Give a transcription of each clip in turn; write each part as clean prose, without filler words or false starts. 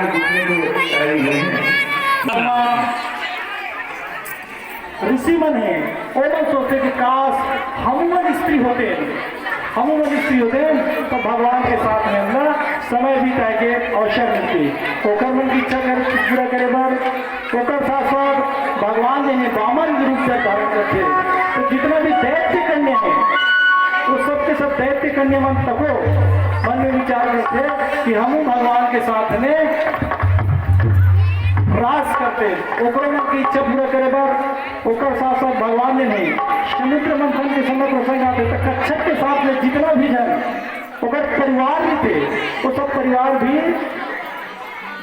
के जीतने को तैयारी है। ऋषि मन है वो लोग सोचते कि काश हम स्त्री होते तो भगवान के साथ में हमरा समय बिताए के अवसर मिलती ओकर मन की इच्छा पूरा करे बार ओकर साथ साथ भगवान ने वामन रूप से धारण करते तो जितना भी दैत्य कन्या है वो सबके सब दैत्य कन्या मन तको मन में विचार करते कि हम भगवान के साथ में रास करते ओकरो मन की इच्छा पूरा करे बार ओकर साथ साथ भगवान ने नहीं समुद्र मंथन के समय प्रसंग आते तो कच्छप के साथ में जितना भी जन ओकर परिवार भी थे वो सब परिवार भी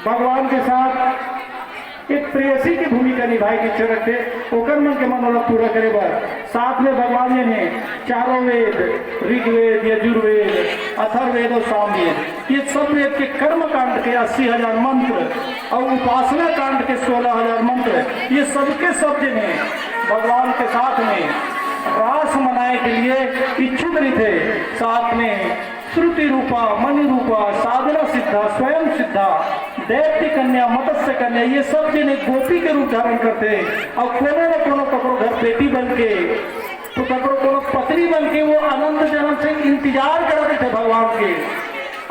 भगवान के साथ एक प्रेयसी की भूमिका निभाई की इच्छा रखते ओकर मन के मनोरथ पूरा करे बार साथ में भगवान ने चारों वेद ऋग्वेद यजुर्वेद अथर्ववेद और सामवेद ये सब वेद के कर्म कांड के 80,000 मंत्र और उपासना कांड के 16,000 मंत्र ये सबके सब जिन्हें भगवान के साथ में रास मनाने के लिए इच्छुक नहीं थे साथ में श्रुति रूपा मणि रूपा साधना सिद्धा स्वयं सिद्धा दैत्य कन्या मत्स्य कन्या ये सब जिन्हें गोपी के रूप धारण करते और कोनो न कोनो कपड़ो घर बेटी बन के तो कपड़ो कोनो पत्नी बन के वो अनंत जन्म से इंतजार करते थे भगवान के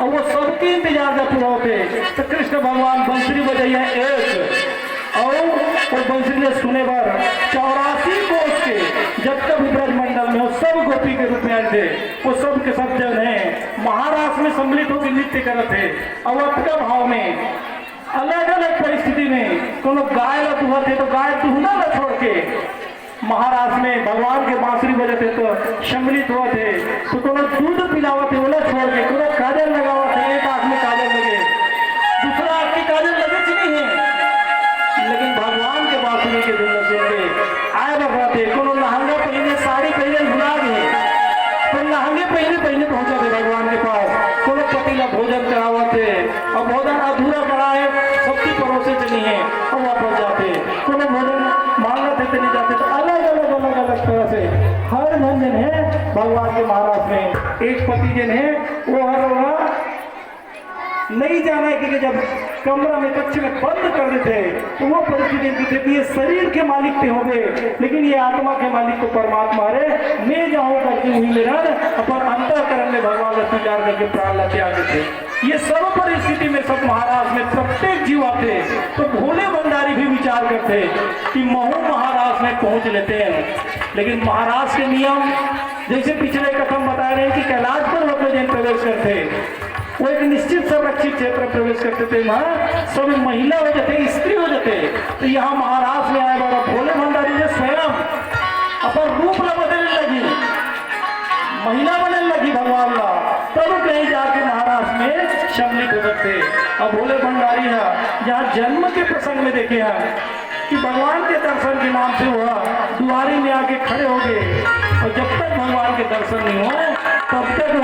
और वो सबके इंतजार जब पूरा होते तो कृष्ण भगवान बंसुरी बजैया एक और बंसुरी ने सुने बार 84 कोष के जब तक ब्रजमंडल में वो सब गोपी के रूप में आए थे वो सब के सब जन है महाराष्ट्र में सम्मिलित होकर नृत्य करते थे अवध का भाव में अलग अलग परिस्थिति में कोनो गाय ला दुहा थे तो गाय दुहना न छोड़ के महाराष्ट्र में भगवान के बांसुरी बजते तो सम्मिलित हुआ थे तो कोनो दूध पिलावा थे वो न छोड़ के कोनो काजल लगावा थे एक आंख में काजल लगे दूसरा आंख की काजल लगे नहीं है लेकिन भगवान के बांसुरी के धुन से आए बकराते कोनो लहंगा पहने साड़ी पहने भुला गए तो लहंगे पहने पहुंचा थे भगवान के पास कोनो पतीला भोजन करावा थे और भोजन अधूरा कराए सबकी परोसे चली है और वापस जाते कोनो भोजन मांगा थे तो नहीं जाते तो अलग तरह से हर जन है भगवान के महाराज में एक पति जन है वो हर नहीं जाना है कि जब कमरा में कक्ष में बंद कर देते तो वो परिस्थिति थी कि ये शरीर के मालिक पे हो गए लेकिन ये आत्मा के मालिक को परमात्मा रे मैं जाऊं करके हुई मेरा अपन अंतःकरण में भगवान का स्वीकार करके प्राण लाते आगे थे ये सब परिस्थिति में सब महाराज में प्रत्येक जीव आते तो भोले भंडारी भी विचार करते कि महू महाराज में पहुंच लेते हैं लेकिन महाराज के नियम जैसे पिछले कथम बता रहे हैं कि कैलाश पर होकर जैन प्रवेश करते वो एक निश्चित संरक्षित क्षेत्र में प्रवेश करते थे वहाँ सब महिला हो जाते स्त्री हो जाते तो यहाँ महाराज में आए बाबा भोले भंडारी ने स्वयं अपन रूप ला बदलने लगी महिला बनने लगी भगवान ला तब कहीं जाके महाराज में सम्मिलित हो सकते अब भोले भंडारी है जहाँ जन्म के प्रसंग में देखे हैं कि भगवान के दर्शन के नाम से हुआ दुआरी में आके खड़े हो गए और जब तक भगवान के दर्शन नहीं हो तब तक